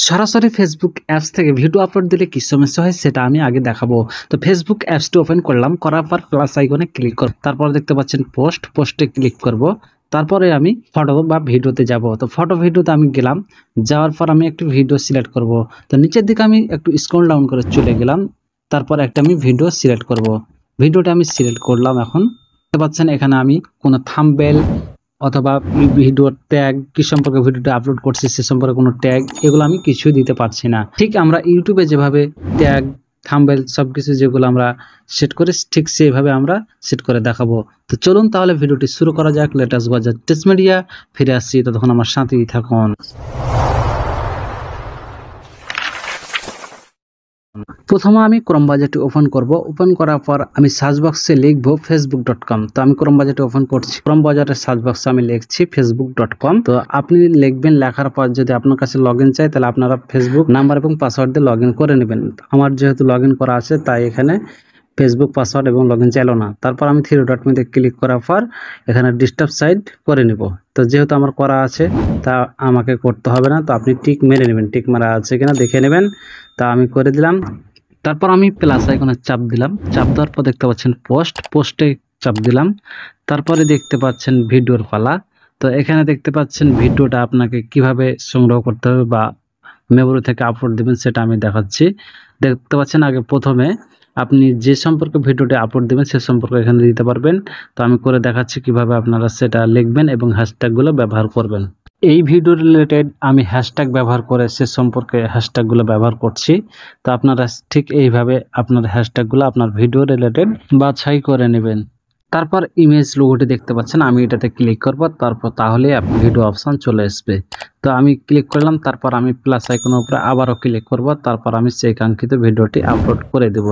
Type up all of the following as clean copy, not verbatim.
সরাসরি Facebook apps থেকে video upload দিলে কি সমস্যা হয় সেটা আমি আগে দেখাবো। তো ফেসবুক অ্যাপসটি ওপেন করলাম, করার পর প্লাস আইকনে ক্লিক করব, তারপর দেখতে পাচ্ছেন পোস্টে ক্লিক করব। তারপরে আমি ফটো বা ভিডিওতে যাব। তো ফটো ভিডিওতে আমি গেলাম, যাওয়ার পর আমি একটি ভিডিও সিলেক্ট করব। তো নিচের দিকে আমি একটু স্ক্রল ডাউন করে চলে গেলাম, তারপর একটা আমি ভিডিও সিলেক্ট করব। ভিডিওটা আমি সিলেক্ট করলাম। এখন দেখতে পাচ্ছেন এখানে আমি কোনো থাম্বনেল অথবা ভিডিওর ট্যাগ, কি সম্পর্কে ভিডিওটা আপলোড করছি সে সম্পর্কে কোনো ট্যাগ, এগুলো আমি কিছুই দিতে পারছি না। ঠিক আমরা ইউটিউবে যেভাবে ট্যাগ, থাম্বনেল সবকিছু যেগুলো আমরা সেট করি, ঠিক সেইভাবে আমরা সেট করে দেখাবো। তো চলুন তাহলে ভিডিওটি শুরু করা যাক। লেটাস বাজার টেস্ট মিডিয়া, ফিরে আসছি, ততক্ষণ আমার সাথেই থাকুন। প্রথমে আমি ক্রোম ব্রাউজারটি ওপেন করব। ওপেন করার পর আমি সার্চ বক্সে লিখব facebook.com। তো আমি ক্রোম ব্রাউজারটি ওপেন করছি। ক্রোম ব্রাউজারের সার্চ বক্সে আমি লিখছি facebook.com। তো আপনি লিখবেন, লেখার পর যদি আপনার কাছে লগইন চাই তাহলে আপনারা ফেসবুক নাম্বার এবং পাসওয়ার্ড দিয়ে লগইন করে নেবেন। আমার যেহেতু লগইন করা আছে তাই এখানে ফেসবুক পাসওয়ার্ড এবং লগইন চাইলো না। তারপর আমি থ্রি ডট মধ্যে ক্লিক করার পর এখানে ডিস্টার্ব সাইট করে নিব। তো যেহেতু আমার করা আছে তা আমাকে করতে হবে না। তো আপনি টিক মেরে নেবেন, টিক মারা আছে কিনা দেখে নেবেন। তা আমি করে দিলাম। তারপর আমি প্লাস আইকনে চাপ দিলাম। চাপ দেওয়ার পর দেখতে পাচ্ছেন পোস্টে চাপ দিলাম। তারপরে দেখতে পাচ্ছেন ভিডিওর পালা। তো এখানে দেখতে পাচ্ছেন ভিডিওটা আপনাকে কিভাবে সংগ্রহ করতে হবে বা মেমোরি থেকে আপলোড দিবেন সেটা আমি দেখাচ্ছি। দেখতে পাচ্ছেন আগে প্রথমে আপনি যে সম্পর্কে ভিডিওটি আপলোড দেবেন সে সম্পর্কে এখানে দিতে পারবেন। তো আমি করে দেখাচ্ছি কিভাবে আপনারা সেটা লিখবেন এবং হ্যাশট্যাগুলো ব্যবহার করবেন। এই ভিডিও রিলেটেড আমি হ্যাশট্যাগ ব্যবহার করে সে সম্পর্কে হ্যাশট্যাগুলো ব্যবহার করছি। তো আপনারা ঠিক এইভাবে আপনার হ্যাশট্যাগুলো আপনার ভিডিও রিলেটেড বাছাই করে নেবেন। তারপর ইমেজ লোগোটি দেখতে পাচ্ছেন, আমি এটাতে ক্লিক করব। তারপর তাহলে ভিডিও অপশন চলে আসবে। তো আমি ক্লিক করলাম, তারপর আমি প্লাস আইকনের উপরে আবারও ক্লিক করব। তারপর আমি সেই কাঙ্ক্ষিত ভিডিওটি আপলোড করে দেব।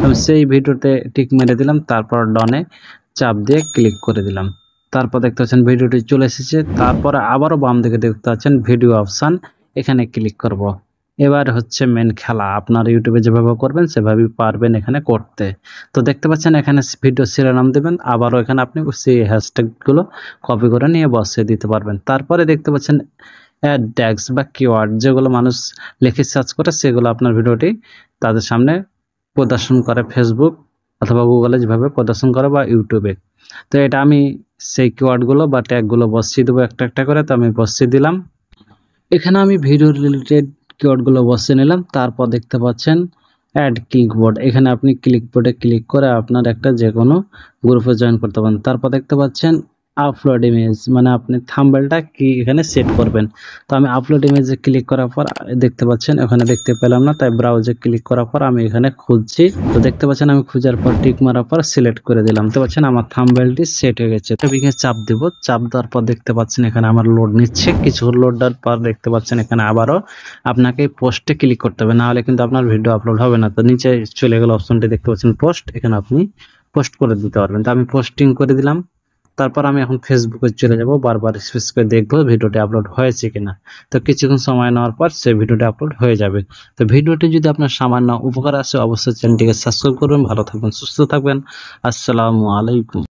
আমি সেই ভিডিওতে টিক মেরে দিলাম, তারপর ডনে চাপ দিয়ে ক্লিক করে দিলাম। তারপর দেখতে পাচ্ছেন ভিডিওটি চলে এসেছে। তারপরে আবারও বাম দিকে দেখতে পাচ্ছেন ভিডিও অপশন, এখানে ক্লিক করব। এবার হচ্ছে মেন খেলা। আপনার ইউটিউবে যেভাবে করবেন সেভাবেই পারবেন এখানে করতে। তো দেখতে পাচ্ছেন এখানে ভিডিও শিরোনাম দেবেন, আবারও এখানে আপনি সেই হ্যাশট্যাগুলো কপি করে নিয়ে বসিয়ে দিতে পারবেন। তারপরে দেখতে পাচ্ছেন অ্যাড ট্যাগস বা কিওয়ার্ড, যেগুলো মানুষ লিখে সার্চ করে সেগুলো আপনার ভিডিওটি তাদের সামনে প্রদর্শন করে, ফেসবুক অথবা গুগলে যেভাবে প্রদর্শন করে বা ইউটিউবে। তো এটা আমি সেই কিওয়ার্ডগুলো বা ট্যাগগুলো বসিয়ে দেবো একটা একটা করে। তো আমি বসিয়ে দিলাম। এখানে আমি ভিডিও রিলেটেড কিওয়ার্ডগুলো বসিয়ে নিলাম। তারপর দেখতে পাচ্ছেন অ্যাড ক্লিকবোর্ড, এখানে আপনি ক্লিকবোর্ডে ক্লিক করে আপনার একটা যে কোনো গ্রুপে জয়েন করতে পারেন। তারপর দেখতে পাচ্ছেন আপলোড ইমেজ, মানে আপনি থাম্বনেলটা কি এখানে সেট করবেন। তো আমি আপলোড ইমেজে ক্লিক করার পর দেখতে পাচ্ছেন এখানে দেখতে পেলাম না, তাই ব্রাউজে ক্লিক করার পর আমি এখানে খুঁজছি। তো দেখতে পাচ্ছেন আমি খোঁজার পর টিক মারার পর সিলেক্ট করে দিলাম। দেখতে পাচ্ছেন আমার থাম্বনেলটি সেট হয়ে গেছে। এখানে চাপ দিব। চাপ দেওয়ার পর দেখতে পাচ্ছেন এখানে আমার লোড নিচ্ছে। কিছু লোড দেওয়ার পর দেখতে পাচ্ছেন এখানে আবারও আপনাকে পোস্টে ক্লিক করতে হবে, না হলে কিন্তু আপনার ভিডিও আপলোড হবে না। তো নিচে চলে গেল অপশনটি দেখতে পাচ্ছেন পোস্ট, এখানে আপনি পোস্ট করে দিতে পারবেন। তো আমি পোস্টিং করে দিলাম। তারপর আমি এখন ফেসবুকে চলে যাব, বারবার রিফ্রেশ করে দেখবো ভিডিওটি আপলোড হয়েছে কিনা। তো কিছুক্ষণ সময় নেওয়ার পর সেই ভিডিওটি আপলোড হয়ে যাবে। তো ভিডিওটি যদি আপনার সামান্য উপকার আসে অবশ্যই চ্যানেলটিকে সাবস্ক্রাইব করবেন। ভালো থাকবেন, সুস্থ থাকবেন। আসসালামু আলাইকুম।